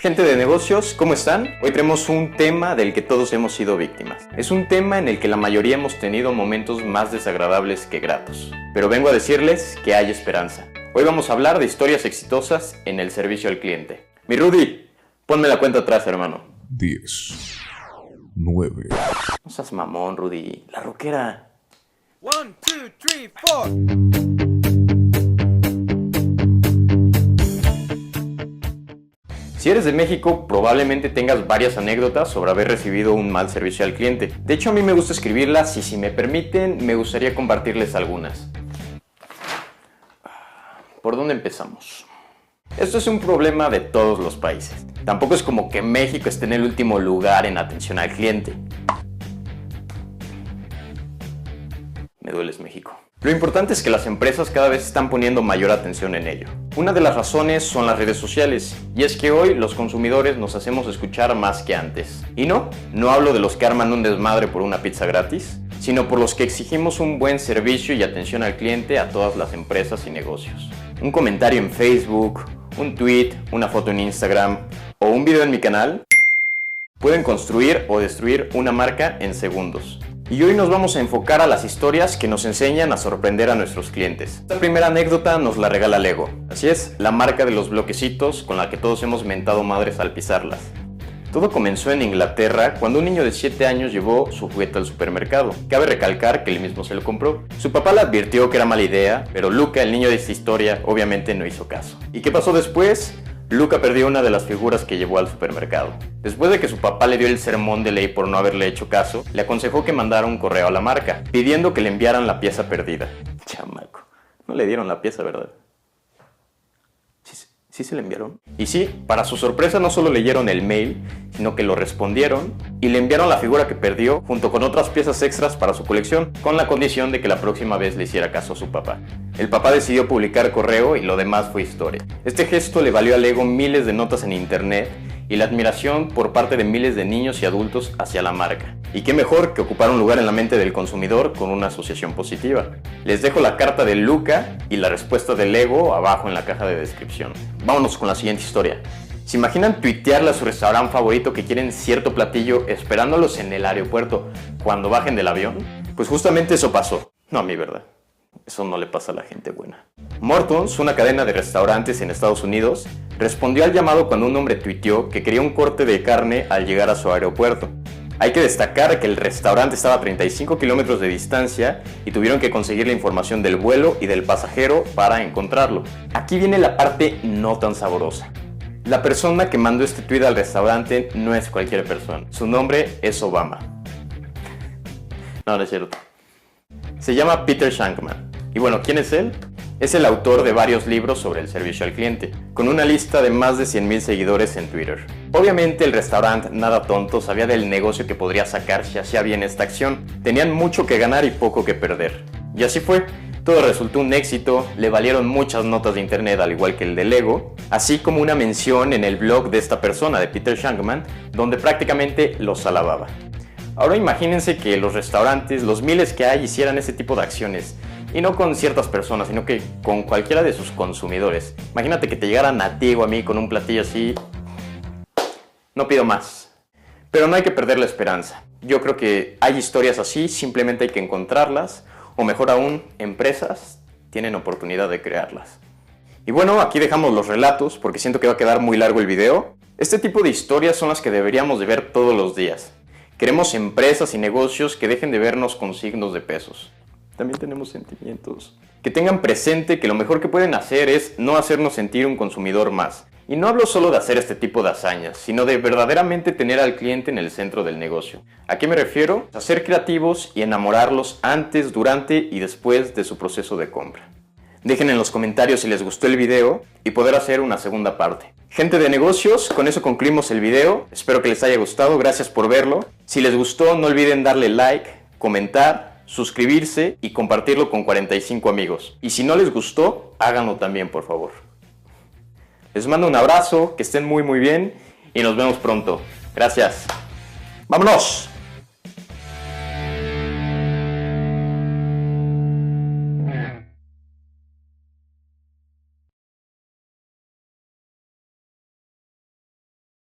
Gente de negocios, ¿cómo están? Hoy tenemos un tema del que todos hemos sido víctimas. Es un tema en el que la mayoría hemos tenido momentos más desagradables que gratos. Pero vengo a decirles que hay esperanza. Hoy vamos a hablar de historias exitosas en el servicio al cliente. Mi Rudy, ponme la cuenta atrás, hermano. 10, 9. No seas mamón, Rudy. La roquera. 1, 2, 3, 4. Si eres de México, probablemente tengas varias anécdotas sobre haber recibido un mal servicio al cliente. De hecho, a mí me gusta escribirlas y si me permiten, me gustaría compartirles algunas. ¿Por dónde empezamos? Esto es un problema de todos los países. Tampoco es como que México esté en el último lugar en atención al cliente. Me dueles, México. Lo importante es que las empresas cada vez están poniendo mayor atención en ello. Una de las razones son las redes sociales, y es que hoy los consumidores nos hacemos escuchar más que antes. Y no hablo de los que arman un desmadre por una pizza gratis, sino por los que exigimos un buen servicio y atención al cliente a todas las empresas y negocios. Un comentario en Facebook, un tweet, una foto en Instagram o un video en mi canal pueden construir o destruir una marca en segundos. Y hoy nos vamos a enfocar a las historias que nos enseñan a sorprender a nuestros clientes. Esta primera anécdota nos la regala Lego. Así es, la marca de los bloquecitos con la que todos hemos mentado madres al pisarlas. Todo comenzó en Inglaterra cuando un niño de 7 años llevó su juguete al supermercado. Cabe recalcar que él mismo se lo compró. Su papá le advirtió que era mala idea, pero Luca, el niño de esta historia, obviamente no hizo caso. ¿Y qué pasó después? Luca perdió una de las figuras que llevó al supermercado. Después de que su papá le dio el sermón de ley por no haberle hecho caso, le aconsejó que mandara un correo a la marca, pidiendo que le enviaran la pieza perdida. Chamaco, no le dieron la pieza, ¿verdad? ¿Sí se le enviaron? Y sí, para su sorpresa no solo leyeron el mail, sino que lo respondieron y le enviaron la figura que perdió junto con otras piezas extras para su colección, con la condición de que la próxima vez le hiciera caso a su papá. El papá decidió publicar correo y lo demás fue historia. Este gesto le valió a Lego miles de notas en internet y la admiración por parte de miles de niños y adultos hacia la marca. Y qué mejor que ocupar un lugar en la mente del consumidor con una asociación positiva. Les dejo la carta de Luca y la respuesta de Lego abajo en la caja de descripción. Vámonos con la siguiente historia. ¿Se imaginan tuitearle a su restaurante favorito que quieren cierto platillo esperándolos en el aeropuerto cuando bajen del avión? Pues justamente eso pasó. No a mí, ¿verdad? Eso no le pasa a la gente buena. Morton's, una cadena de restaurantes en Estados Unidos, respondió al llamado cuando un hombre tuiteó que quería un corte de carne al llegar a su aeropuerto. Hay que destacar que el restaurante estaba a 35 kilómetros de distancia y tuvieron que conseguir la información del vuelo y del pasajero para encontrarlo. Aquí viene la parte no tan sabrosa. La persona que mandó este tuit al restaurante no es cualquier persona. Su nombre es Obama. No es cierto. Se llama Peter Shankman. Y bueno, ¿quién es él? Es el autor de varios libros sobre el servicio al cliente, con una lista de más de 100,000 seguidores en Twitter. Obviamente el restaurante, nada tonto, sabía del negocio que podría sacar si hacía bien esta acción. Tenían mucho que ganar y poco que perder. Y así fue. Todo resultó un éxito, le valieron muchas notas de internet al igual que el de Lego, así como una mención en el blog de esta persona, de Peter Shankman, donde prácticamente los alababa. Ahora imagínense que los restaurantes, los miles que hay, hicieran ese tipo de acciones. Y no con ciertas personas, sino que con cualquiera de sus consumidores. Imagínate que te llegaran a ti o a mí con un platillo así. No pido más. Pero no hay que perder la esperanza. Yo creo que hay historias así, simplemente hay que encontrarlas. O mejor aún, empresas tienen oportunidad de crearlas. Y bueno, aquí dejamos los relatos porque siento que va a quedar muy largo el video. Este tipo de historias son las que deberíamos de ver todos los días. Queremos empresas y negocios que dejen de vernos con signos de pesos. También tenemos sentimientos. Que tengan presente que lo mejor que pueden hacer es no hacernos sentir un consumidor más. Y no hablo solo de hacer este tipo de hazañas, sino de verdaderamente tener al cliente en el centro del negocio. ¿A qué me refiero? A ser creativos y enamorarlos antes, durante y después de su proceso de compra. Dejen en los comentarios si les gustó el video y poder hacer una segunda parte. Gente de negocios, con eso concluimos el video. Espero que les haya gustado, gracias por verlo. Si les gustó, no olviden darle like, comentar, suscribirse y compartirlo con 45 amigos. Y si no les gustó, háganlo también, por favor. Les mando un abrazo, que estén muy bien y nos vemos pronto. Gracias. ¡Vámonos!